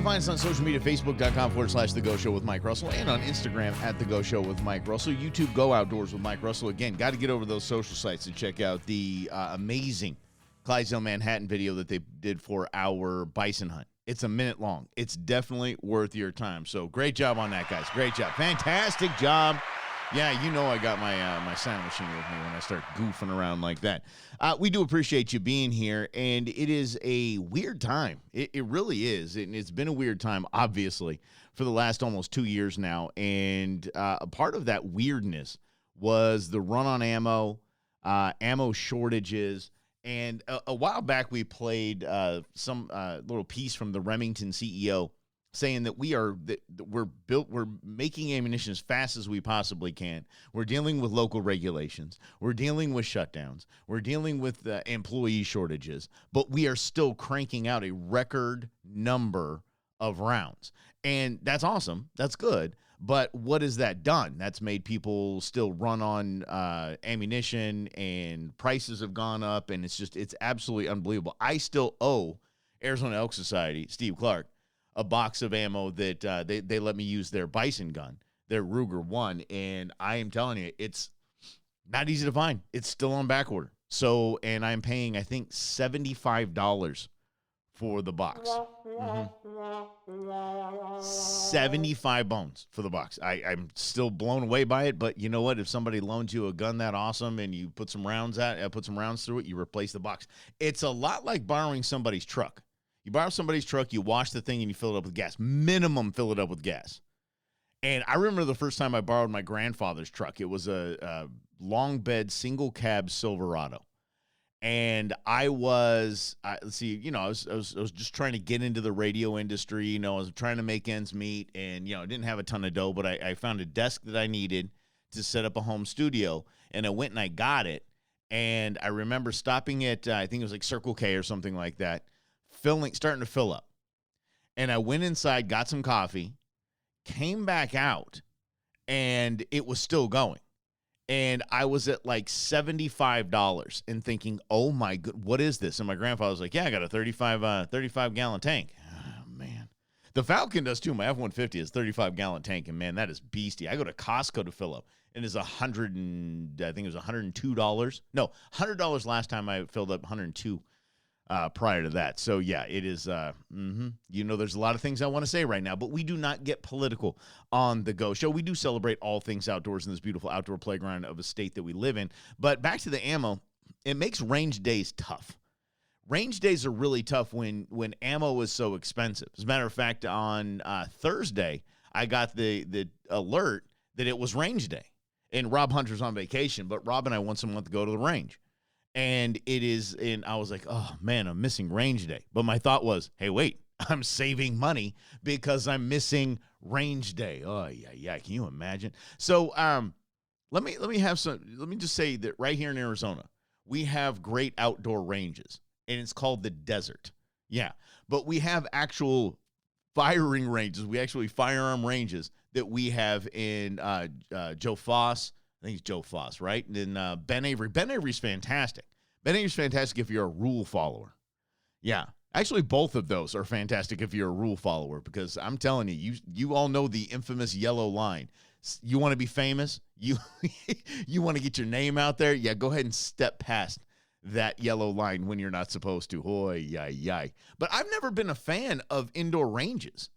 can find us on social media, facebook.com/The Go Show with Mike Russell, and on Instagram @The Go Show with Mike Russell. YouTube, Go Outdoors with Mike Russell. Again, got to get over those social sites to check out the amazing Clydesdale, Manhattan video that they did for our bison hunt. It's a minute long. It's definitely worth your time. So great job on that, guys. Great job. Fantastic job. Yeah, you know I got my sound machine with me when I start goofing around like that. We do appreciate you being here, and it is a weird time. It really is, and it's been a weird time, obviously, for the last almost 2 years now. And a part of that weirdness was the run on ammo, ammo shortages. And a while back, we played some little piece from the Remington CEO saying that we're making ammunition as fast as we possibly can. We're dealing with local regulations. We're dealing with shutdowns. We're dealing with employee shortages. But we are still cranking out a record number of rounds. And that's awesome. That's good. But what has that done? That's made people still run on ammunition, and prices have gone up, and it's absolutely unbelievable. I still owe Arizona Elk Society, Steve Clark, a box of ammo that they let me use their bison gun, their Ruger 1, and I am telling you, it's not easy to find. It's still on back order. So, and I'm paying, I think, $75 for the box. 75 bones for the box. I'm still blown away by it, but you know what? If somebody loans you a gun that awesome and you put some rounds through it, you replace the box. It's a lot like borrowing somebody's truck. You borrow somebody's truck, you wash the thing, and you fill it up with gas. Minimum fill it up with gas. And I remember the first time I borrowed my grandfather's truck. It was a long bed, single cab Silverado. And I was, I was just trying to get into the radio industry. I was trying to make ends meet, and, I didn't have a ton of dough, but I found a desk that I needed to set up a home studio, and I went and I got it. And I remember stopping at, I think it was like Circle K or something like that, starting to fill up. And I went inside, got some coffee, came back out, and it was still going. And I was at like $75 and thinking, oh my good, what is this? And my grandfather was like, yeah, I got a 35 gallon tank. Oh man. The Falcon does too. My F-150 is 35-gallon tank, and man, that is beastie. I go to Costco to fill up, and it's $102. No, $100 last time I filled up, 102 prior to that. So yeah, it is, there's a lot of things I want to say right now, but we do not get political on the Go Show. We do celebrate all things outdoors in this beautiful outdoor playground of a state that we live in. But back to the ammo, it makes range days tough. Range days are really tough when ammo is so expensive. As a matter of fact, on Thursday, I got the alert that it was range day. And Rob Hunter's on vacation, but Rob and I once a month go to the range. And I was like, oh man, I'm missing range day. But my thought was, hey, wait, I'm saving money because I'm missing range day. Oh yeah. Can you imagine? So let me just say that right here in Arizona, we have great outdoor ranges, and it's called the desert. Yeah. But we have actual firing ranges. We actually firearm ranges that we have in Joe Foss. I think it's Joe Foss, right? And then Ben Avery. Ben Avery's fantastic. Ben Avery's fantastic if you're a rule follower. Yeah. Actually, both of those are fantastic if you're a rule follower, because I'm telling you, you all know the infamous yellow line. You want to be famous? You want to get your name out there? Yeah, go ahead and step past that yellow line when you're not supposed to. Hoy, yay. But I've never been a fan of indoor ranges.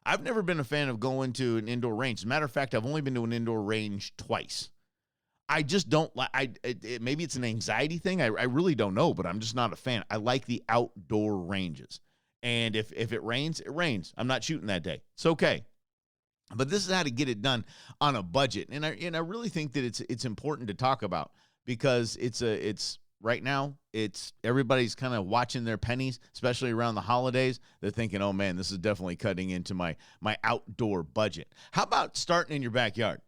I've never been a fan of going to an indoor range. As a matter of fact, I've only been to an indoor range twice. I just don't like, maybe it's an anxiety thing. I really don't know, but I'm just not a fan. I like the outdoor ranges. And if it rains, it rains. I'm not shooting that day. It's okay. But this is how to get it done on a budget. And I really think that it's important to talk about, because it's right now, it's everybody's kind of watching their pennies, especially around the holidays. They're thinking, oh man, this is definitely cutting into my outdoor budget. How about starting in your backyard?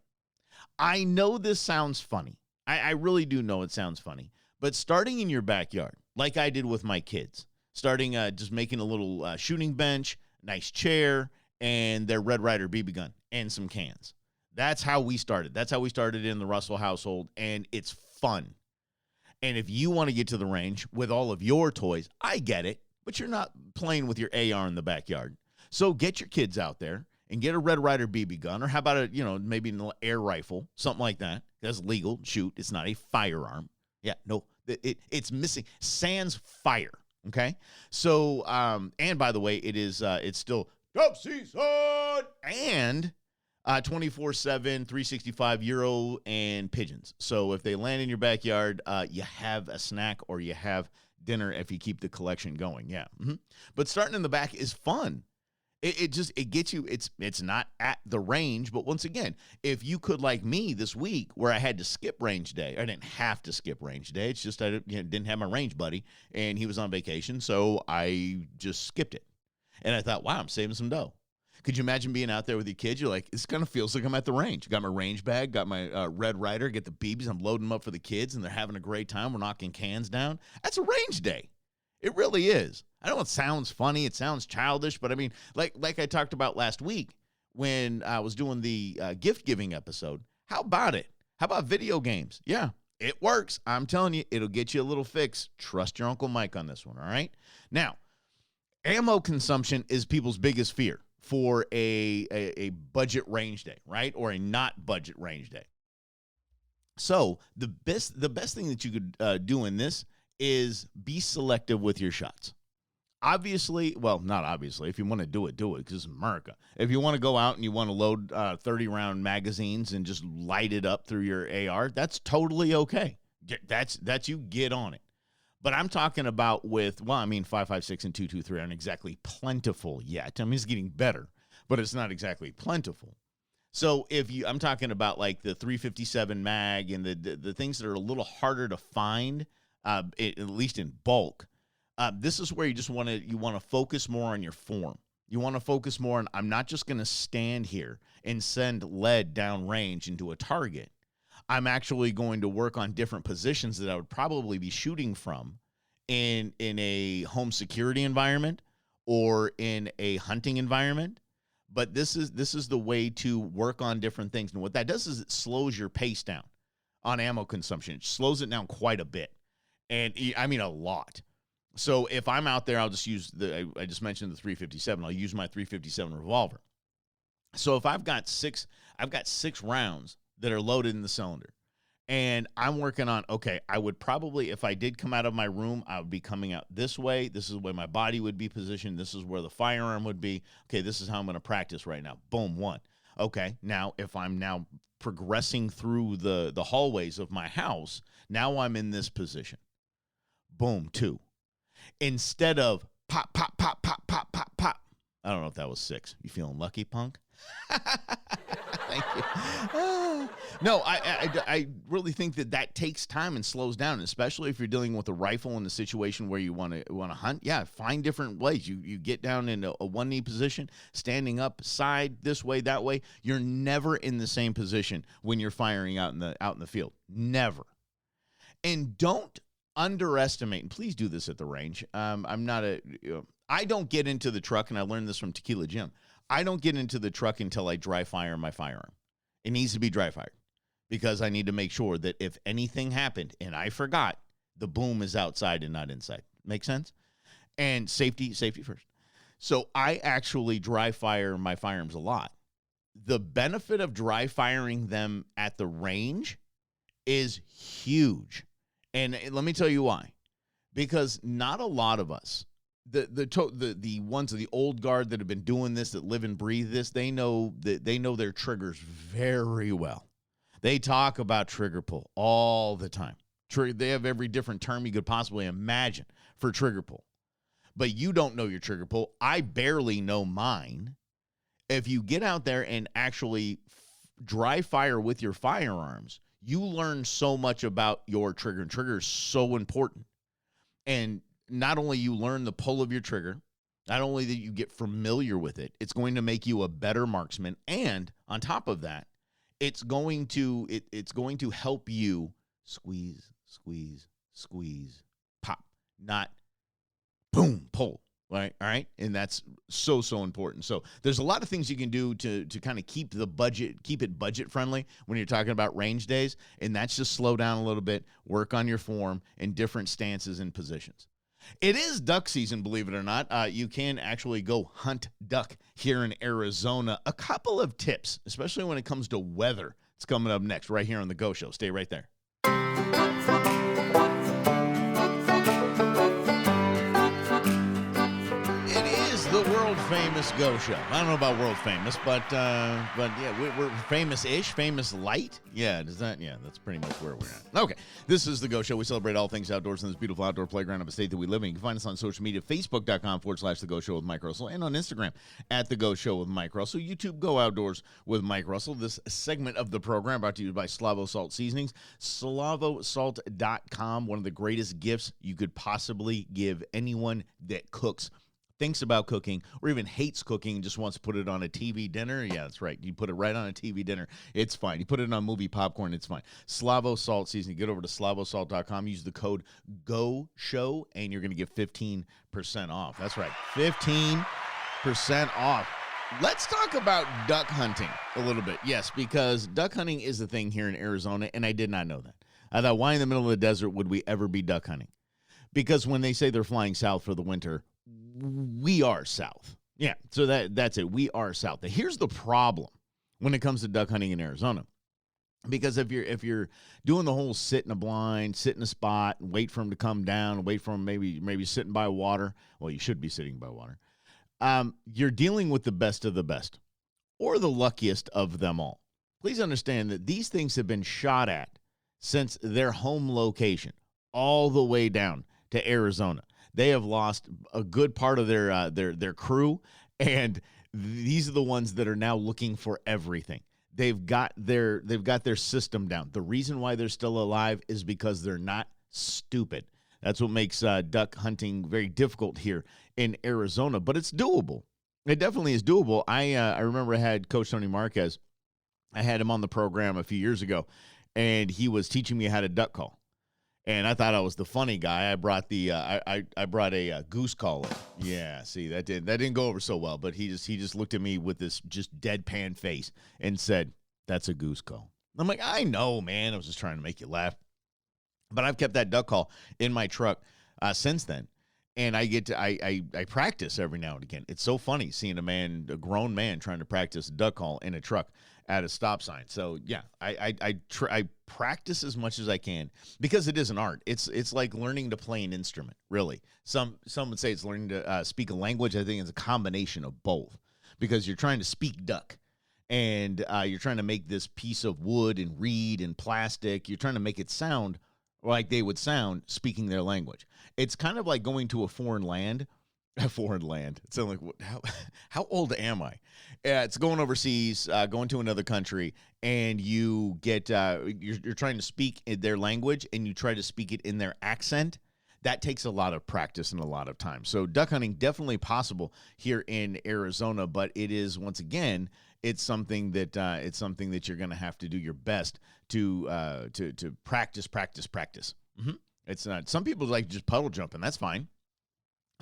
I know this sounds funny. I really do know it sounds funny. But starting in your backyard, like I did with my kids, starting just making a little shooting bench, nice chair, and their Red Ryder BB gun and some cans. That's how we started. That's how we started in the Russell household, and it's fun. And if you want to get to the range with all of your toys, I get it, but you're not playing with your AR in the backyard. So get your kids out there and get a Red Ryder BB gun, or how about a, maybe an air rifle, something like that. That's legal. Shoot, it's not a firearm. Yeah, no, it's missing sans fire. Okay, so and by the way, it's still dove season and 24/7, 365 Euro and pigeons. So if they land in your backyard, you have a snack or you have dinner if you keep the collection going. Yeah, but starting in the back is fun. It gets you. It's not at the range, but once again, if you could, like me this week, where I had to skip range day, I didn't have to skip range day. It's just I didn't have my range buddy, and he was on vacation, so I just skipped it. And I thought, wow, I'm saving some dough. Could you imagine being out there with your kids? You're like, this kind of feels like I'm at the range. Got my range bag, got my Red Ryder, get the BBs. I'm loading them up for the kids, and they're having a great time. We're knocking cans down. That's a range day. It really is. I know it sounds funny. It sounds childish, but I mean, like I talked about last week when I was doing the gift-giving episode. How about it? How about video games? Yeah, it works. I'm telling you, it'll get you a little fix. Trust your Uncle Mike on this one, all right? Now, ammo consumption is people's biggest fear for a budget range day, right? Or a not budget range day. So the best thing that you could do in this is be selective with your shots. Obviously, well, not obviously. If you want to do it because it's America. If you want to go out and you want to load 30-round magazines and just light it up through your AR, that's totally okay. That's you get on it. But I'm talking about 5.56 and 2.23 aren't exactly plentiful yet. I mean, it's getting better, but it's not exactly plentiful. So I'm talking about like the 357 mag and the things that are a little harder to find, at least in bulk. This is where you want to focus more on your form. You want to focus more on, I'm not just going to stand here and send lead downrange into a target. I'm actually going to work on different positions that I would probably be shooting from in a home security environment or in a hunting environment. But this is the way to work on different things. And what that does is it slows your pace down on ammo consumption. It slows it down quite a bit. And I mean a lot. So if I'm out there, I'll just use I just mentioned the 357. I'll use my 357 revolver. So if I've got six rounds that are loaded in the cylinder, and I'm working on, okay, I would probably, if I did come out of my room, I would be coming out this way. This is where my body would be positioned. This is where the firearm would be. Okay, this is how I'm going to practice right now. Boom, one. Okay, now if I'm now progressing through the hallways of my house, now I'm in this position. Boom, two. Instead of pop, pop, pop, pop, pop, pop, pop. I don't know if that was six. You feeling lucky, punk? Thank you. No, I really think that takes time and slows down, especially if you're dealing with a rifle in a situation where you want to hunt. Yeah, find different ways. You get down in a one knee position, standing up, side, this way, that way. You're never in the same position when you're firing out in the field. Never. And don't underestimate, and please do this at the range. I don't get into the truck, and I learned this from Tequila Jim. I don't get into the truck until I dry fire my firearm. It needs to be dry fired because I need to make sure that if anything happened and I forgot, the boom is outside and not inside. Make sense? And safety first. So I actually dry fire my firearms a lot. The benefit of dry firing them at the range is huge. And let me tell you why. Because not a lot of us, the ones of the old guard that have been doing this, that live and breathe this, they know their triggers very well. They talk about trigger pull all the time. They have every different term you could possibly imagine for trigger pull. But you don't know your trigger pull. I barely know mine. If you get out there and actually dry fire with your firearms, you learn so much about your trigger, and trigger is so important. And not only you learn the pull of your trigger, not only that you get familiar with it, it's going to make you a better marksman. And on top of that, it's going to help you squeeze, pop, not boom, pull. Right. All right. And that's so important. So there's a lot of things you can do to kind of keep it budget friendly when you're talking about range days. And that's just slow down a little bit, work on your form and different stances and positions. It is duck season, believe it or not. You can actually go hunt duck here in Arizona. A couple of tips, especially when it comes to weather. It's coming up next right here on The Go Show. Stay right there. The world famous Go Show. I don't know about world famous, but yeah, we're famous-ish, famous light. Yeah, does that? Yeah, that's pretty much where we're at. Okay, this is the Go Show. We celebrate all things outdoors in this beautiful outdoor playground of a state that we live in. You can find us on social media, Facebook.com/The Go Show with Mike Russell, and on Instagram at The Go Show with Mike Russell. YouTube, Go Outdoors with Mike Russell. This segment of the program brought to you by Slavo Salt Seasonings. SlavoSalt.com, one of the greatest gifts you could possibly give anyone that cooks, thinks about cooking, or even hates cooking and just wants to put it on a TV dinner. Yeah, that's right. You put it right on a TV dinner. It's fine. You put it on movie popcorn. It's fine. Slavo Salt Seasoning. Get over to SlavoSalt.com. Use the code GOSHOW, and you're going to get 15% off. That's right. 15% off. Let's talk about duck hunting a little bit. Yes, because duck hunting is a thing here in Arizona, and I did not know that. I thought, why in the middle of the desert would we ever be duck hunting? Because when they say they're flying south for the winter, we are south. Yeah, so that's it. We are south. Here's the problem when it comes to duck hunting in Arizona. Because if you're doing the whole sit in a blind, sit in a spot, and wait for them to come down, wait for them maybe sitting by water. Well, you should be sitting by water. You're dealing with the best of the best, or the luckiest of them all. Please understand that these things have been shot at since their home location all the way down to Arizona. They have lost a good part of their crew, and these are the ones that are now looking for everything. They've got their system down. The reason why they're still alive is because they're not stupid. That's what makes duck hunting very difficult here in Arizona, but it's doable. It definitely is doable. I remember I had Coach Tony Marquez. I had him on the program a few years ago, and he was teaching me how to duck call. And I thought I was the funny guy. I brought I brought a goose call in. Yeah, see, that didn't go over so well. But he just looked at me with this just deadpan face and said, "That's a goose call." I'm like, I know, man. I was just trying to make you laugh. But I've kept that duck call in my truck since then, and I practice every now and again. It's so funny seeing a grown man, trying to practice a duck call in a truck at a stop sign. So yeah, I practice as much as I can because it is an art. It's like learning to play an instrument, really. Some would say it's learning to speak a language. I think it's a combination of both, because you're trying to speak duck, and you're trying to make this piece of wood and reed and plastic. You're trying to make it sound like they would sound speaking their language. It's kind of like going to a foreign land. A foreign land. It's like, how old am I? It's going overseas, going to another country, and you get you're trying to speak in their language, and you try to speak it in their accent. That takes a lot of practice and a lot of time. So duck hunting definitely possible here in Arizona, but it is, once again, it's something that you're going to have to do your best to practice. Mm-hmm. It's not. Some people like just puddle jumping. That's fine.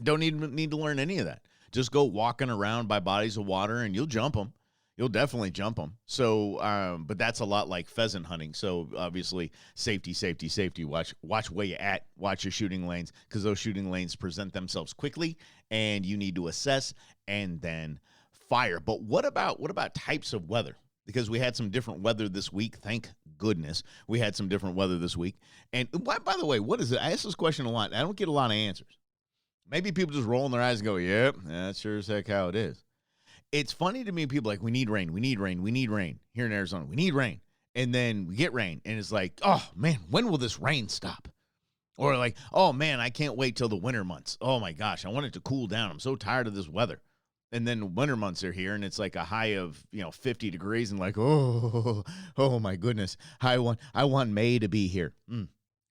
Don't need to learn any of that. Just go walking around by bodies of water, and you'll jump them. You'll definitely jump them. So, but that's a lot like pheasant hunting. So, obviously, safety. Watch where you're at. Watch your shooting lanes, because those shooting lanes present themselves quickly, and you need to assess and then fire. But what about types of weather? Because we had some different weather this week. Thank goodness we had some different weather this week. And by the way, what is it? I ask this question a lot, and I don't get a lot of answers. Maybe people just roll in their eyes and go, yep, that's sure as heck how it is. It's funny to me, people like, we need rain here in Arizona. We need rain. And then we get rain, and it's like, oh, man, when will this rain stop? Or like, oh, man, I can't wait till the winter months. Oh, my gosh, I want it to cool down. I'm so tired of this weather. And then winter months are here, and it's like a high of 50 degrees, and like, oh my goodness, I want May to be here.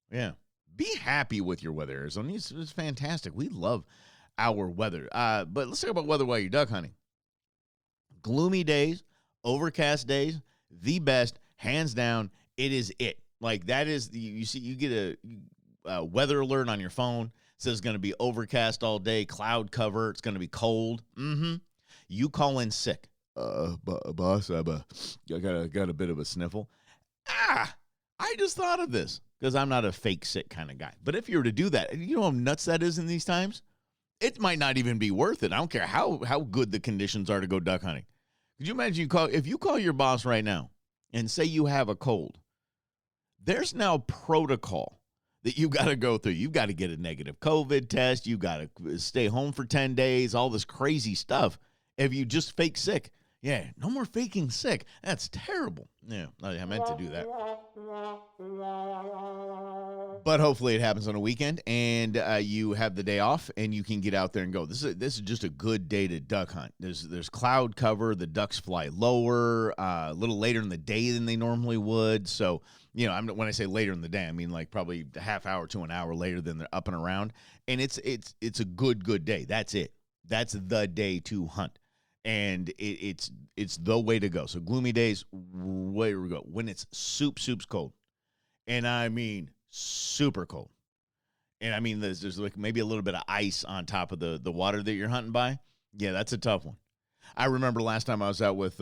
Yeah. Be happy with your weather, Arizona. It's fantastic. We love our weather. But let's talk about weather while you're duck hunting. Gloomy days, overcast days, the best, hands down. It is it. Like, that is you get a weather alert on your phone. It says it's going to be overcast all day, cloud cover. It's going to be cold. You call in sick. Boss, I got a bit of a sniffle. I just thought of this. because I'm not a fake sick kind of guy. But if you were to do that, you know how nuts that is in these times? It might not even be worth it. I don't care how good the conditions are to go duck hunting. Could you imagine if you call your boss right now and say you have a cold, there's now protocol that you got to go through. You've got to get a negative COVID test. You got to stay home for 10 days, all this crazy stuff. If you just fake sick, yeah, no more faking sick. That's terrible. Yeah, I meant to do that. But hopefully it happens on a weekend and you have the day off and you can get out there and go. This is just a good day to duck hunt. There's cloud cover. The ducks fly lower, a little later in the day than they normally would. So, you know, when I say later in the day, I mean like probably a half hour to an hour later than they're up and around. And it's a good day. That's it. That's the day to hunt. And it's the way to go. So gloomy days, way to go. When it's soup's cold. And I mean super cold. And I mean there's like maybe a little bit of ice on top of the water that you're hunting by. Yeah, that's a tough one. I remember last time I was out with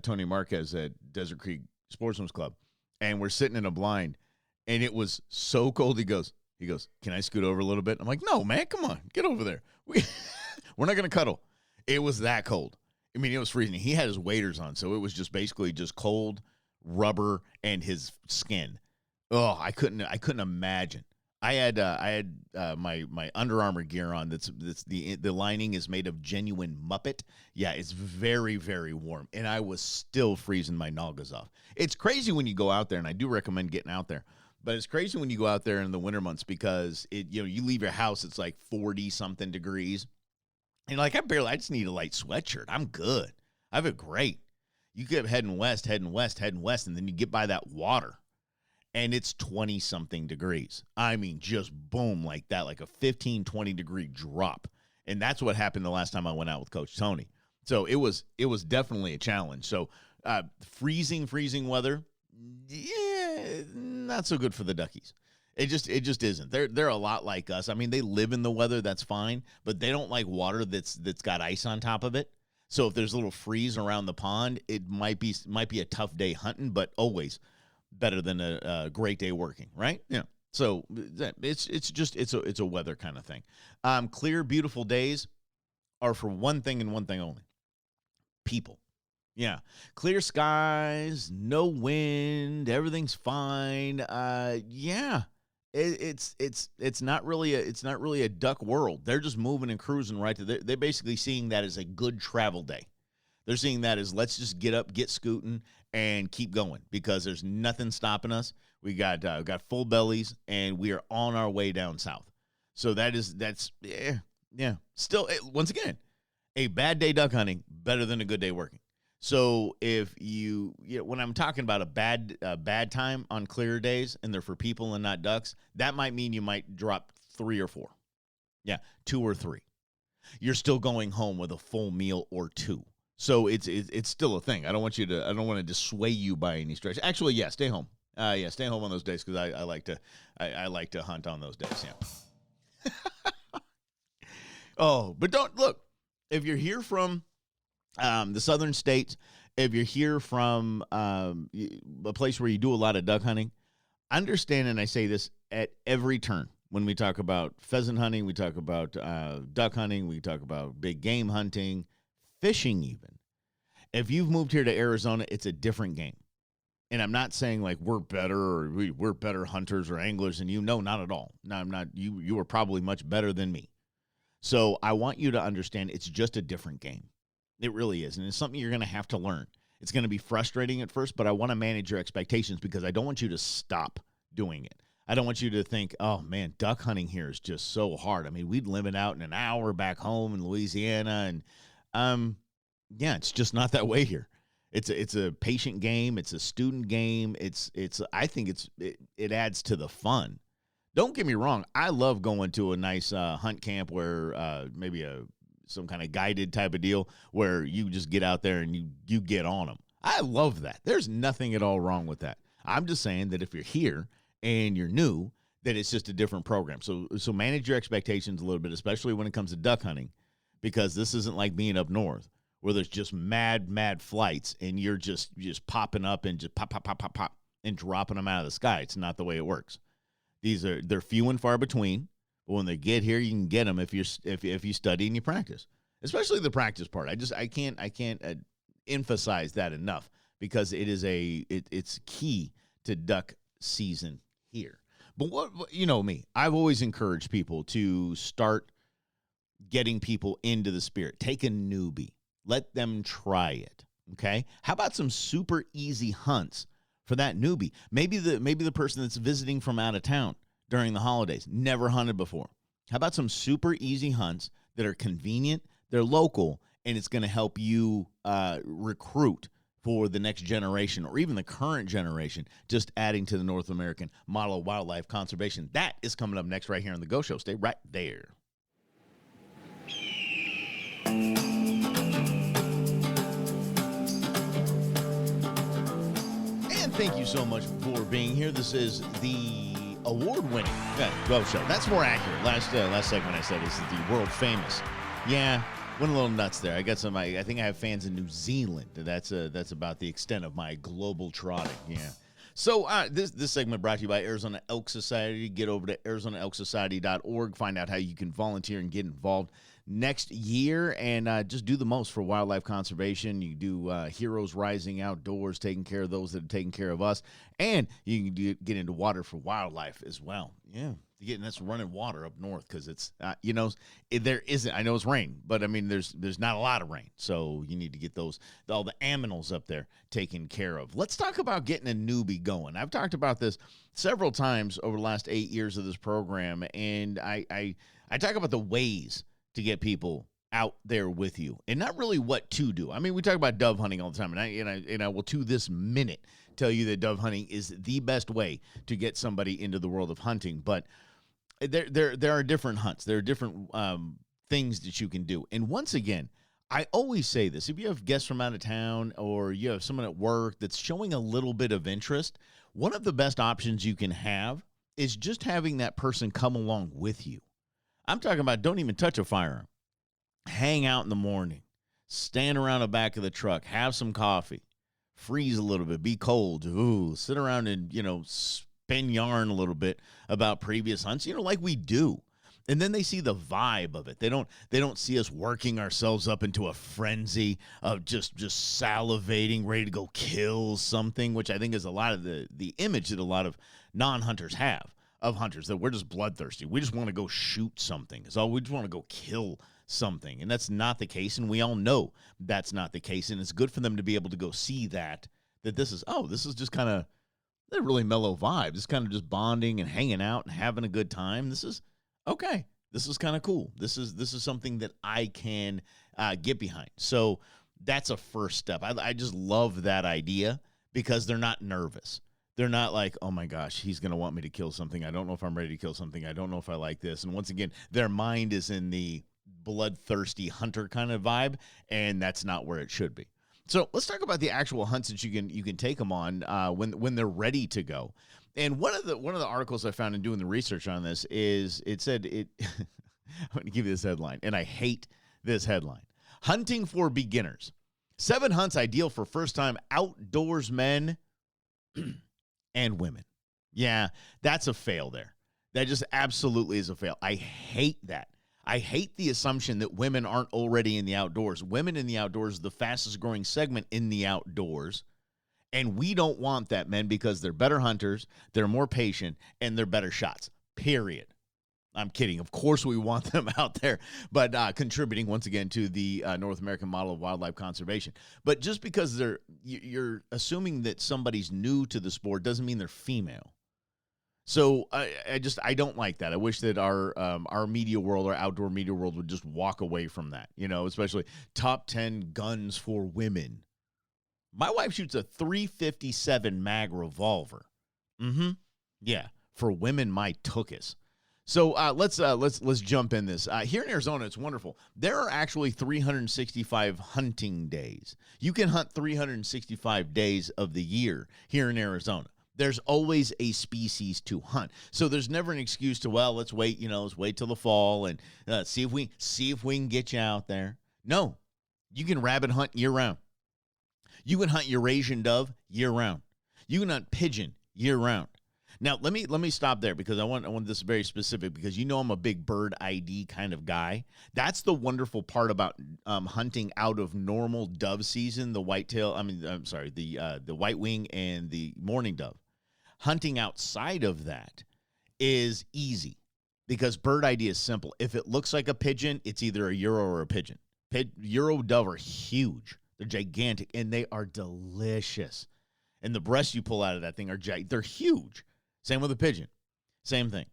Tony Marquez at Desert Creek Sportsman's Club. And we're sitting in a blind. And it was so cold. He goes, can I scoot over a little bit? I'm like, no, man, come on. Get over there. We're not going to cuddle. It was that cold. I mean, it was freezing. He had his waders on, so it was just basically just cold rubber and his skin. Oh, I couldn't imagine. I had my Under Armour gear on. That's the lining is made of genuine Muppet. Yeah, it's very, very warm, and I was still freezing my nalgas off. It's crazy when you go out there, and I do recommend getting out there. But it's crazy when you go out there in the winter months because you leave your house, it's like 40 something degrees. And like I just need a light sweatshirt. I'm good. I have it great. You keep heading west, and then you get by that water, and it's 20-something degrees. I mean, just boom like that, like a 15, 20-degree drop. And that's what happened the last time I went out with Coach Tony. So it was definitely a challenge. So freezing weather, yeah, not so good for the duckies. It just isn't. They're a lot like us. I mean, they live in the weather, that's fine, but they don't like water that's got ice on top of it. So if there's a little freeze around the pond, it might be a tough day hunting, but always better than a great day working, right? Yeah. So it's a weather kind of thing. Clear, beautiful days are for one thing and one thing only: people. Yeah, clear skies, no wind, everything's fine. Yeah. It's not really a duck world. They're just moving and cruising right to. They're basically seeing that as a good travel day. They're seeing that as let's just get up, get scooting, and keep going because there's nothing stopping us. We got full bellies, and we are on our way down south. So that's Still, once again, a bad day duck hunting better than a good day working. So if when I'm talking about a bad time on clear days and they're for people and not ducks, that might mean you might drop 3 or 4. Yeah, 2 or 3. You're still going home with a full meal or 2. So it's still a thing. I don't want to dissuade you by any stretch. Actually, yeah, stay home. Stay home on those days because I like to hunt on those days. Yeah. Oh, but don't look if you're here from the southern states, if you're here from a place where you do a lot of duck hunting, understand, and I say this at every turn, when we talk about pheasant hunting, we talk about duck hunting, we talk about big game hunting, fishing even. If you've moved here to Arizona, it's a different game. And I'm not saying like we're better or we're better hunters or anglers than you. No, not at all. No, I'm not. You are probably much better than me. So I want you to understand it's just a different game. It really is. And it's something you're going to have to learn. It's going to be frustrating at first, but I want to manage your expectations because I don't want you to stop doing it. I don't want you to think, oh, man, duck hunting here is just so hard. I mean, we'd live it out in an hour back home in Louisiana. And, it's just not that way here. It's a patient game. It's a student game. I think it adds to the fun. Don't get me wrong. I love going to a nice hunt camp where maybe some kind of guided type of deal where you just get out there and you get on them. I love that. There's nothing at all wrong with that. I'm just saying that if you're here and you're new, that it's just a different program. So manage your expectations a little bit, especially when it comes to duck hunting, because this isn't like being up north where there's just mad flights and you're just popping up and just pop. and dropping them out of the sky. It's not the way it works. They're few and far between, but when they get here, you can get them if you study and you practice. Especially the practice part. I can't emphasize that enough because it's key to duck season here. But what you know me, I've always encouraged people to start getting people into the spirit. Take a newbie. Let them try it, okay? How about some super easy hunts for that newbie? Maybe the person that's visiting from out of town during the holidays, never hunted before. How about some super easy hunts that are convenient, they're local, and it's going to help you recruit for the next generation or even the current generation, just adding to the North American model of wildlife conservation. That is coming up next right here on The Go Show. Stay right there. Thank you so much for being here. This is the award-winning Go Show. That's more accurate. Last segment I said this is the world famous. Yeah, went a little nuts there. I got some. I think I have fans in New Zealand. That's about the extent of my global trotting. Yeah. So this segment brought to you by Arizona Elk Society. Get over to ArizonaElkSociety.org. Find out how you can volunteer and get involved next year and just do the most for wildlife conservation. You do Heroes Rising Outdoors, taking care of those that are taking care of us, and you can get into water for wildlife as well. Yeah, getting that's running water up north because it's there isn't. I know it's rain, but I mean there's not a lot of rain, so you need to get all the aminals up there taken care of. Let's talk about getting a newbie going. I've talked about this several times over the last 8 years of this program, and I talk about the ways to get people out there with you and not really what to do. I mean, we talk about dove hunting all the time, and I will to this minute tell you that dove hunting is the best way to get somebody into the world of hunting. But there are different hunts. There are different things that you can do. And once again, I always say this. If you have guests from out of town or you have someone at work that's showing a little bit of interest, one of the best options you can have is just having that person come along with you. I'm talking about don't even touch a firearm. Hang out in the morning. Stand around the back of the truck. Have some coffee. Freeze a little bit. Be cold. Ooh, sit around and, spin yarn a little bit about previous hunts, like we do. And then they see the vibe of it. They don't see us working ourselves up into a frenzy of just salivating, ready to go kill something, which I think is a lot of the image that a lot of non-hunters have. Of hunters, that we're just bloodthirsty. We just want to go shoot something. So we just want to go kill something. And that's not the case. And we all know that's not the case. And it's good for them to be able to go see that this is just kind of a really mellow vibe. It's kind of just bonding and hanging out and having a good time. This is okay. This is kind of cool. This is something that I can get behind. So that's a first step. I just love that idea because they're not nervous. They're not like, oh, my gosh, he's going to want me to kill something. I don't know if I'm ready to kill something. I don't know if I like this. And once again, their mind is in the bloodthirsty hunter kind of vibe, and that's not where it should be. So let's talk about the actual hunts that you can take them on when they're ready to go. And one of the articles I found in doing the research on this is it said I'm going to give you this headline, and I hate this headline. Hunting for beginners. 7 hunts ideal for first-time outdoors men and women. Yeah, that's a fail there. That just absolutely is a fail. I hate that. I hate the assumption that women aren't already in the outdoors. Women in the outdoors is the fastest growing segment in the outdoors. And we don't want that, men, because they're better hunters, they're more patient, and they're better shots. Period. I'm kidding. Of course we want them out there, but contributing once again to the North American model of wildlife conservation. But just because you're assuming that somebody's new to the sport doesn't mean they're female. So I don't like that. I wish that our media world, our outdoor media world, would just walk away from that. Especially top 10 guns for women. My wife shoots a .357 mag revolver. Yeah, for women, my tookus. So let's jump in this. Here in Arizona, it's wonderful. There are actually 365 hunting days. You can hunt 365 days of the year here in Arizona. There's always a species to hunt. So there's never an excuse to, well, let's wait till the fall and see if we can get you out there. No, you can rabbit hunt year round. You can hunt Eurasian dove year round. You can hunt pigeon year round. Now, let me stop there because I want this very specific because I'm a big bird ID kind of guy. That's the wonderful part about hunting out of normal dove season, the whitetail, the white wing and the mourning dove. Hunting outside of that is easy because bird ID is simple. If it looks like a pigeon, it's either a Euro or a pigeon. Euro dove are huge. They're gigantic, and they are delicious. And the breasts you pull out of that thing they're huge. Same with a pigeon. Same thing.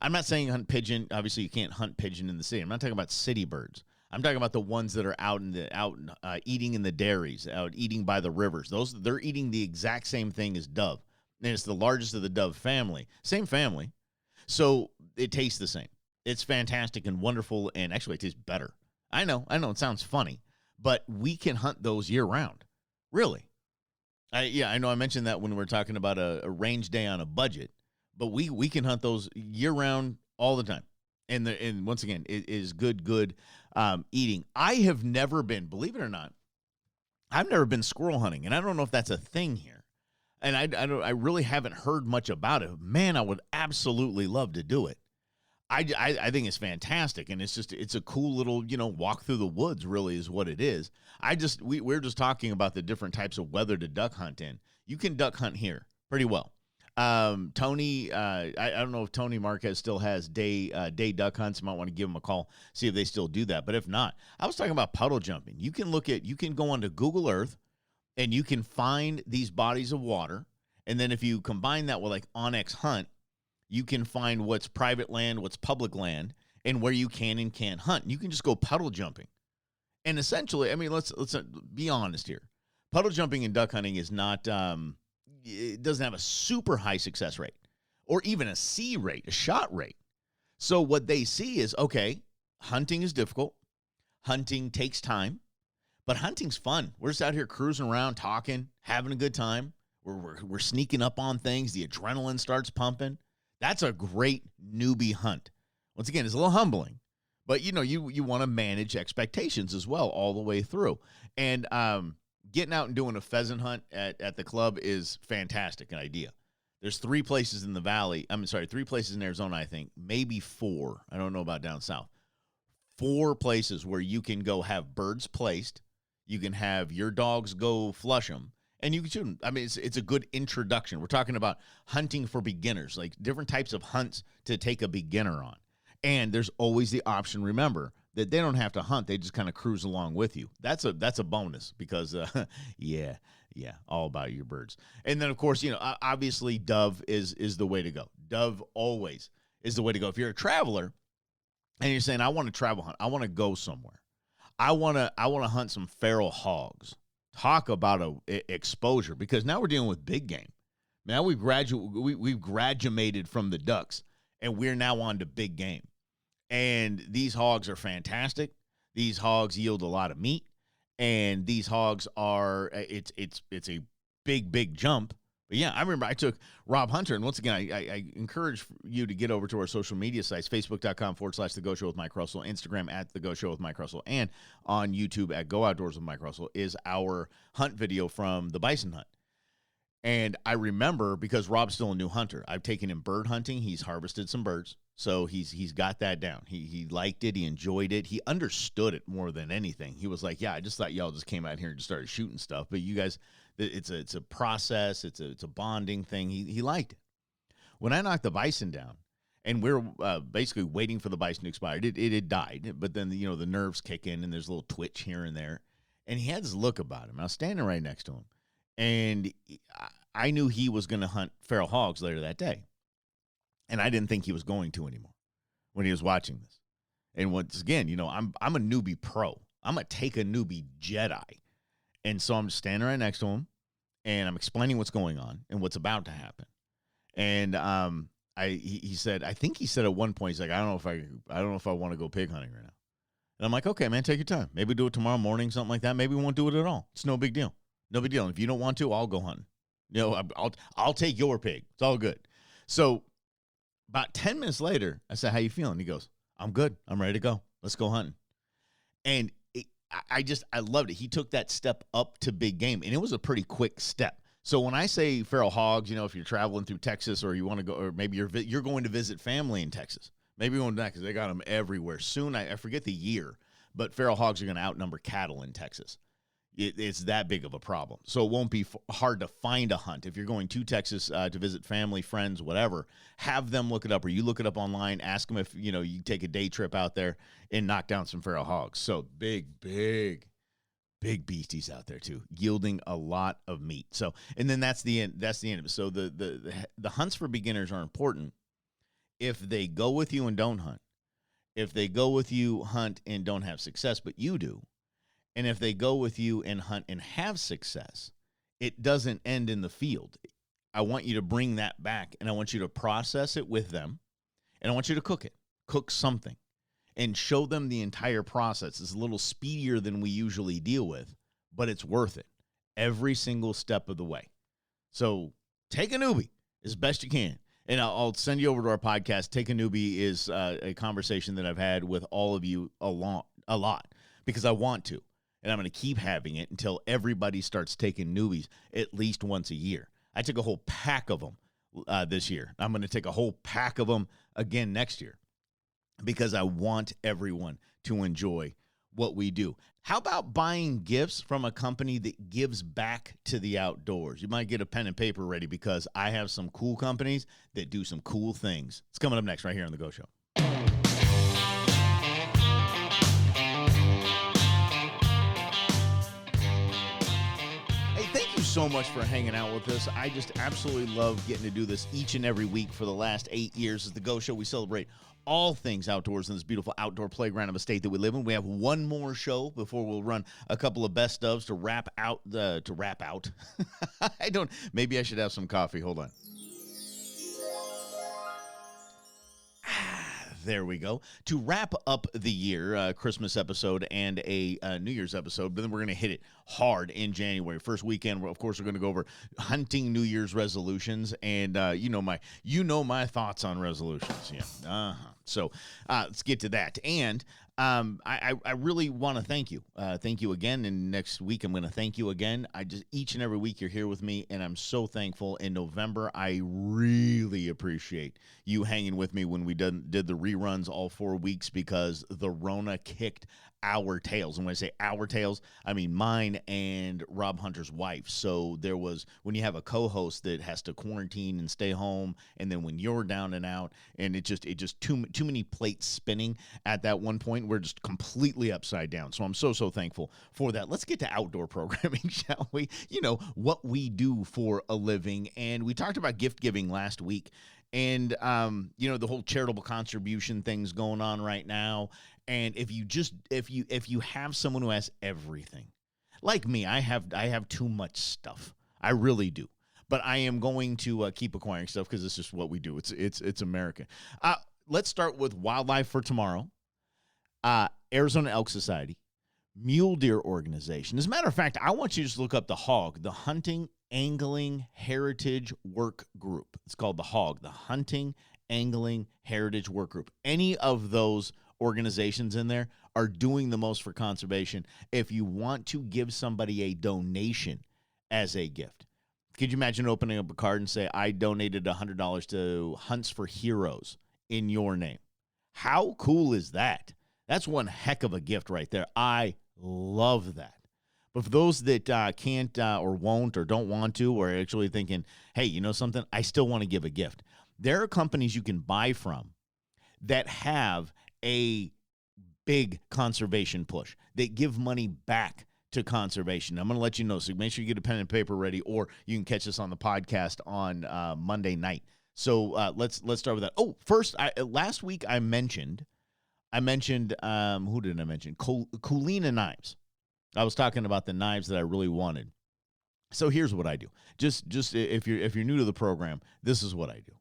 I'm not saying hunt pigeon. Obviously, you can't hunt pigeon in the city. I'm not talking about city birds. I'm talking about the ones that are out eating in the dairies, out eating by the rivers. They're eating the exact same thing as dove. And it's the largest of the dove family. Same family. So it tastes the same. It's fantastic and wonderful, and actually it tastes better. I know it sounds funny, but we can hunt those year round. Really. I know I mentioned that when we were talking about a range day on a budget. But we can hunt those year round all the time. And once again, it is good eating. I have never been, believe it or not, I've never been squirrel hunting. And I don't know if that's a thing here. And I really haven't heard much about it. Man, I would absolutely love to do it. I think it's fantastic. And it's a cool little, walk through the woods really is what it is. We're just talking about the different types of weather to duck hunt in. You can duck hunt here pretty well. Tony, I don't know if Tony Marquez still has day duck hunts. You might want to give him a call, see if they still do that. But if not, I was talking about puddle jumping. You can go onto Google Earth and you can find these bodies of water. And then if you combine that with like Onyx Hunt, you can find what's private land, what's public land, and where you can and can't hunt. You can just go puddle jumping. And essentially, I mean, let's be honest here. Puddle jumping and duck hunting is not, it doesn't have a super high success rate or even a C rate, a shot rate. So what they see is, okay, hunting is difficult. Hunting takes time, but hunting's fun. We're just out here cruising around, talking, having a good time. We're sneaking up on things. The adrenaline starts pumping. That's a great newbie hunt. Once again, it's a little humbling, but you want to manage expectations as well all the way through. And, getting out and doing a pheasant hunt at the club is fantastic, an idea. There's 3 places in the valley. 3 places in Arizona, I think. Maybe 4. I don't know about down south. 4 places where you can go have birds placed. You can have your dogs go flush them. And you can shoot them. I mean, it's a good introduction. We're talking about hunting for beginners, like different types of hunts to take a beginner on. And there's always the option, remember, that they don't have to hunt. They just kind of cruise along with you. That's a bonus because, yeah, all about your birds. And then, of course, obviously dove is the way to go. Dove always is the way to go. If you're a traveler and you're saying, I want to travel hunt, I want to go somewhere. I want to hunt some feral hogs. Talk about exposure because now we're dealing with big game. Now we've graduated from the ducks and we're now on to big game. And these hogs are fantastic. These hogs yield a lot of meat, and these hogs are it's a big jump. But yeah, I remember I took Rob Hunter, and once again, I encourage you to get over to our social media sites, facebook.com/The Go Show with Mike Russell, Instagram at The Go Show with Mike Russell, and on YouTube at Go Outdoors with Mike Russell is our hunt video from the bison hunt. And I remember because Rob's still a new hunter, I've taken him bird hunting. He's harvested some birds. So he's got that down. He liked it. He enjoyed it. He understood it more than anything. He was like, yeah, I just thought y'all just came out here and just started shooting stuff. But you guys, it's a process. It's a bonding thing. He liked it. When I knocked the bison down, and we're basically waiting for the bison to expire, it had died. But then, the nerves kick in, and there's a little twitch here and there. And he had this look about him. I was standing right next to him. And I knew he was going to hunt feral hogs later that day. And I didn't think he was going to anymore when he was watching this. And once again, I'm a newbie pro. I'm a take a newbie Jedi. And so I'm just standing right next to him, and I'm explaining what's going on and what's about to happen. And he said, I think he said at one point, he's like, I don't know if I want to go pig hunting right now. And I'm like, okay, man, take your time. Maybe do it tomorrow morning, something like that. Maybe we won't do it at all. It's no big deal. No big deal. And if you don't want to, I'll go hunting. I'll take your pig. It's all good. So about 10 minutes later, I said, how you feeling? He goes, I'm good. I'm ready to go. Let's go hunting. And I loved it. He took that step up to big game, and it was a pretty quick step. So when I say feral hogs, if you're traveling through Texas or you want to go, or maybe you're going to visit family in Texas, maybe you're going to that because they got them everywhere. Soon, I forget the year, but feral hogs are going to outnumber cattle in Texas. It's that big of a problem. So it won't be hard to find a hunt. If you're going to Texas to visit family, friends, whatever, have them look it up, or you look it up online, ask them if, you take a day trip out there and knock down some feral hogs. So big beasties out there too, yielding a lot of meat. So, and then that's the end of it. So the hunts for beginners are important if they go with you and don't hunt. If they go with you, hunt, and don't have success, but you do. And if they go with you and hunt and have success, it doesn't end in the field. I want you to bring that back, and I want you to process it with them, and I want you to cook something, and show them the entire process. It's a little speedier than we usually deal with, but it's worth it every single step of the way. So take a newbie as best you can. And I'll send you over to our podcast. Take a Newbie is a conversation that I've had with all of you a lot, because I want to. And I'm going to keep having it until everybody starts taking newbies at least once a year. I took a whole pack of them this year. I'm going to take a whole pack of them again next year because I want everyone to enjoy what we do. How about buying gifts from a company that gives back to the outdoors? You might get a pen and paper ready because I have some cool companies that do some cool things. It's coming up next right here on The Go Show. So much for hanging out with us. I just absolutely love getting to do this each and every week for the last 8 years. As The Go Show, we celebrate all things outdoors in this beautiful outdoor playground of a state that we live in. We have one more show before we'll run a couple of best ofs to wrap out. Maybe I should have some coffee. Hold on. There we go. To wrap up the year, Christmas episode and a New Year's episode, but then we're going to hit it hard in January. First weekend, of course, we're going to go over hunting New Year's resolutions, and you know my thoughts on resolutions. Yeah. So let's get to that. And I really want to thank you. Thank you again. And next week, I'm going to thank you again. Each and every week you're here with me, and I'm so thankful. In November, I really appreciate you hanging with me when we did the reruns all 4 weeks because the Rona kicked our tails. And when I say our tails, I mean mine and Rob Hunter's wife. So there was, when you have a co-host that has to quarantine and stay home, and then when you're down and out, and it just too many plates spinning at that one point, we're just completely upside down. So I'm so thankful for that. Let's get to outdoor programming, shall we? What we do for a living. And we talked about gift giving last week. And, the whole charitable contribution thing's going on right now. And if you have someone who has everything, like me, I have too much stuff. I really do. But I am going to keep acquiring stuff because it's just what we do. It's American. Let's start with Wildlife for Tomorrow, Arizona Elk Society, Mule Deer Organization. As a matter of fact, I want you to just look up the HOG, the Hunting Angling Heritage Work Group. It's called the HOG, the Hunting Angling Heritage Work Group. Any of those organizations in there are doing the most for conservation. If you want to give somebody a donation as a gift, could you imagine opening up a card and say, I donated $100 to Hunts for Heroes in your name? How cool is that? That's one heck of a gift right there. I love that. But for those that can't or won't or don't want to, or actually thinking, hey, you know something? I still want to give a gift. There are companies you can buy from that have a big conservation push. They give money back to conservation. I'm going to let you know, so make sure you get a pen and paper ready, or you can catch us on the podcast on Monday night. So let's start with that. Oh, first, last week I mentioned, who did I mention? Kulina Knives. I was talking about the knives that I really wanted. So here's what I do. Just if you're new to the program, this is what I do.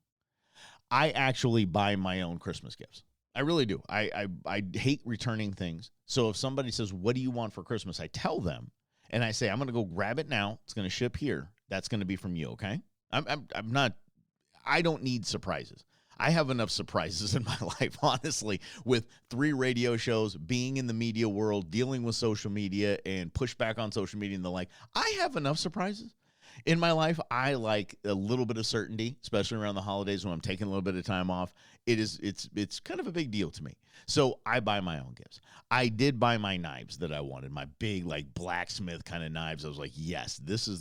I actually buy my own Christmas gifts. I really do. I hate returning things. So if somebody says, what do you want for Christmas? I tell them, and I say, I'm going to go grab it now. It's going to ship here. That's going to be from you, okay? I don't need surprises. I have enough surprises in my life, honestly, with 3 radio shows, being in the media world, dealing with social media and pushback on social media and the like. I have enough surprises. In my life, I like a little bit of certainty, especially around the holidays when I'm taking a little bit of time off. It's kind of a big deal to me. So I buy my own gifts. I did buy my knives that I wanted, my big like blacksmith kind of knives. I was like, yes, this is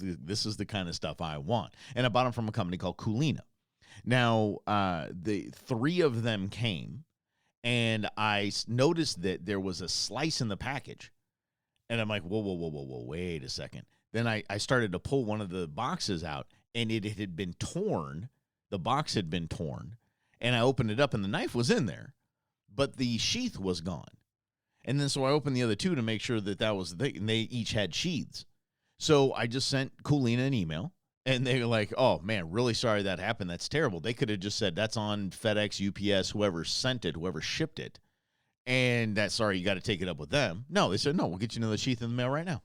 the kind of stuff I want. And I bought them from a company called Kulina. Now, the three of them came, and I noticed that there was a slice in the package. And I'm like, whoa, whoa, whoa, whoa, whoa, wait a second. Then I started to pull one of the boxes out, and it had been torn. The box had been torn, and I opened it up, and the knife was in there, but the sheath was gone. And then so I opened the other two to make sure that was the thing, and they each had sheaths. So I just sent Kulina an email, and they were like, oh, man, really sorry that happened. That's terrible. They could have just said that's on FedEx, UPS, whoever sent it, whoever shipped it. And that's sorry, you got to take it up with them. No, they said, no, we'll get you another sheath in the mail right now.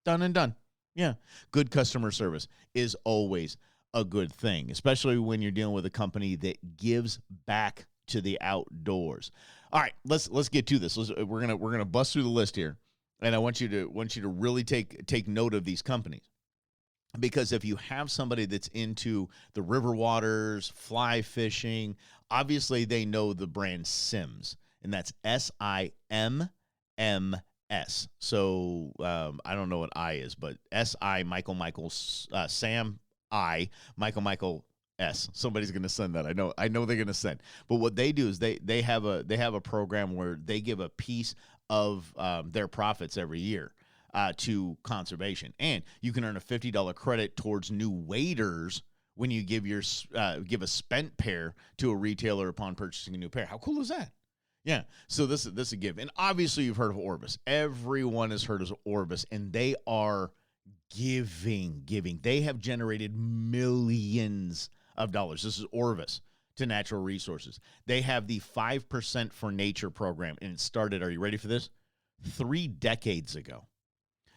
Done and done. Yeah. Good customer service is always a good thing, especially when you're dealing with a company that gives back to the outdoors. All right, let's get to this. We're gonna bust through the list here, and I want you to really take note of these companies. Because if you have somebody that's into the river waters, fly fishing, obviously they know the brand Sims, and that's SIMMS. So I don't know what I is, but SI Michael Sam I Michael S. Somebody's going to send that. I know they're going to send. But what they do is they have a program where they give a piece of their profits every year to conservation, and you can earn a $50 credit towards new waders when you give a spent pair to a retailer upon purchasing a new pair. How cool is that? Yeah. So this is a give, and obviously you've heard of Orvis. Everyone has heard of Orvis, and they are giving. They have generated millions of dollars. This is Orvis to natural resources. They have the 5% for Nature program, and it started. Are you ready for this? 3 decades ago.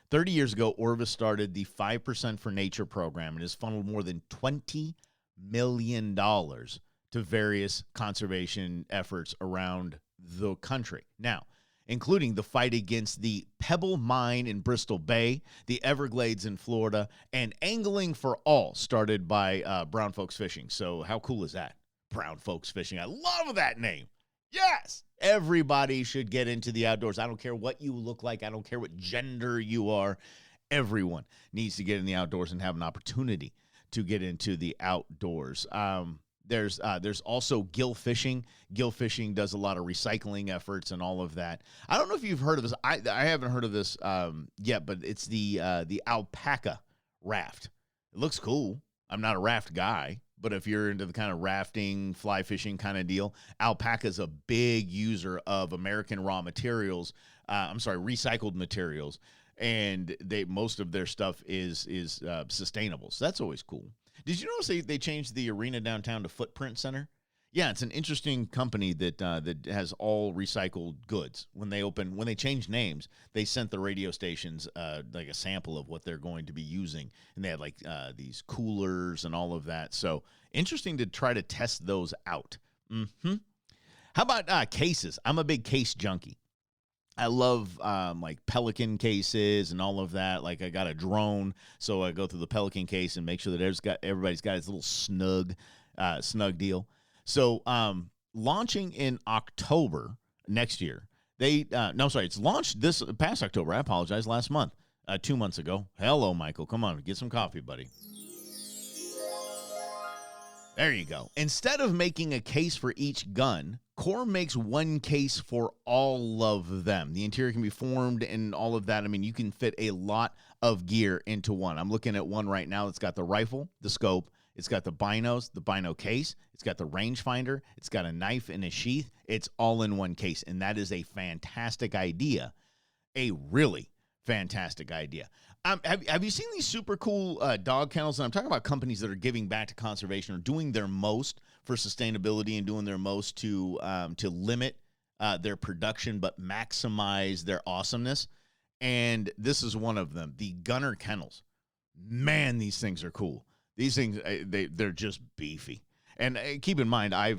30 years ago, Orvis started the 5% for Nature program and has funneled more than $20 million to various conservation efforts around the country. Now, including the fight against the Pebble Mine in Bristol Bay, the Everglades in Florida, and Angling for All, started by Brown Folks Fishing. So how cool is that? Brown Folks Fishing. I love that name. Yes, everybody should get into the outdoors. I don't care what you look like. I don't care what gender you are. Everyone needs to get in the outdoors and have an opportunity to get into the outdoors. There's also gill fishing. Gill fishing does a lot of recycling efforts and all of that. I don't know if you've heard of this. I haven't heard of this yet, but it's the alpaca raft. It looks cool. I'm not a raft guy, but if you're into the kind of rafting, fly fishing kind of deal, alpaca is a big user of American raw materials. Recycled materials, and most of their stuff is sustainable. So that's always cool. Did you notice they changed the arena downtown to Footprint Center? Yeah, it's an interesting company that has all recycled goods. When they changed names, they sent the radio stations like a sample of what they're going to be using, and they had like these coolers and all of that. So interesting to try to test those out. How about cases? I'm a big case junkie. I love like Pelican cases and all of that. Like I got a drone, so I go through the Pelican case and make sure that everybody's got his little snug deal. So launching in October next year. It's launched this past October. I apologize, last month, 2 months ago. Hello, Michael. Come on, get some coffee, buddy. There you go. Instead of making a case for each gun, Core makes one case for all of them. The interior can be formed and all of that. I mean, you can fit a lot of gear into one. I'm looking at one right now that's got the rifle, the scope, it's got the binos, the bino case, it's got the rangefinder, it's got a knife in a sheath. It's all in one case, and that is a fantastic idea. A really fantastic idea. Have you seen these super cool dog kennels? And I'm talking about companies that are giving back to conservation or doing their most for sustainability and doing their most to limit their production but maximize their awesomeness. And this is one of them, the Gunner Kennels. Man, these things are cool. These things, they're just beefy. And keep in mind, I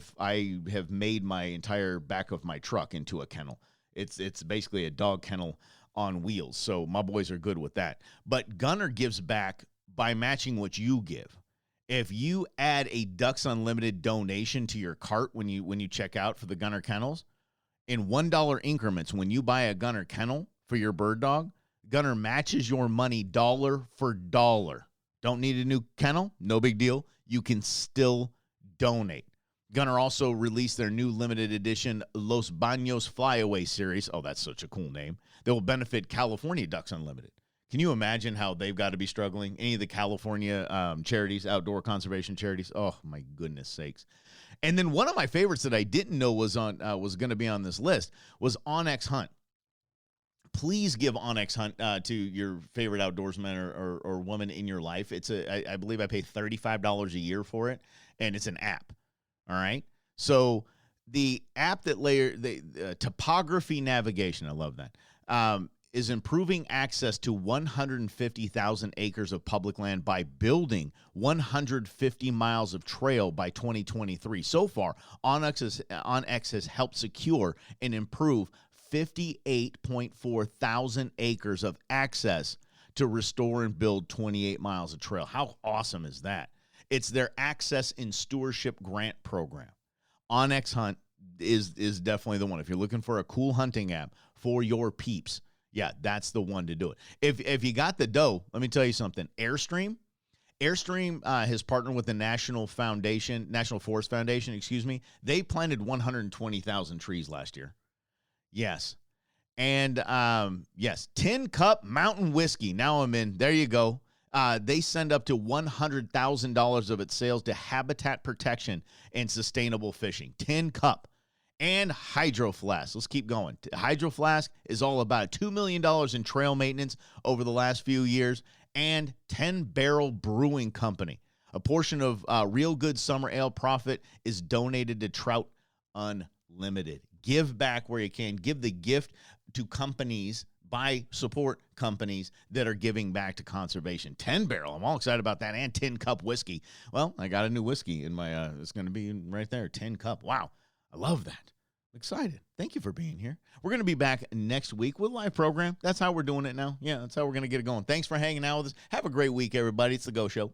have made my entire back of my truck into a kennel. It's basically a dog kennel on wheels. So my boys are good with that. But Gunner gives back by matching what you give. If you add a Ducks Unlimited donation to your cart when you check out for the Gunner Kennels, in $1 increments, when you buy a Gunner Kennel for your bird dog, Gunner matches your money dollar for dollar. Don't need a new kennel? No big deal. You can still donate. Gunner also released their new limited edition Los Baños Flyaway series. Oh, that's such a cool name. That will benefit California Ducks Unlimited. Can you imagine how they've got to be struggling? Any of the California charities, outdoor conservation charities? Oh, my goodness sakes. And then one of my favorites that I didn't know was going to be on this list was Onyx Hunt. Please give Onyx Hunt to your favorite outdoorsman or woman in your life. I believe I pay $35 a year for it, and it's an app. All right. So the app that topography navigation, I love that, is improving access to 150,000 acres of public land by building 150 miles of trail by 2023. So far, Onyx has helped secure and improve 58.4 thousand acres of access to restore and build 28 miles of trail. How awesome is that? It's their Access and Stewardship Grant Program. Onyx Hunt is definitely the one. If you're looking for a cool hunting app for your peeps, yeah, that's the one to do it. If you got the dough, let me tell you something. Airstream has partnered with the National Forest Foundation, They planted 120,000 trees last year. Yes. And, yes, 10 Cup Mountain Whiskey. Now I'm in. There you go. They send up to $100,000 of its sales to habitat protection and sustainable fishing. 10 Cup. And Hydro Flask. Let's keep going. Hydro Flask is all about $2 million in trail maintenance over the last few years, and 10 Barrel Brewing Company. A portion of Real Good Summer Ale profit is donated to Trout Unlimited. Give back where you can. Give the gift to companies. Support companies that are giving back to conservation. 10 Barrel. I'm all excited about that. And 10 Cup whiskey. Well, I got a new whiskey in my, it's going to be right there. 10 Cup. Wow. I love that. I'm excited. Thank you for being here. We're going to be back next week with a live program. That's how we're doing it now. Yeah, that's how we're going to get it going. Thanks for hanging out with us. Have a great week, everybody. It's The Go Show.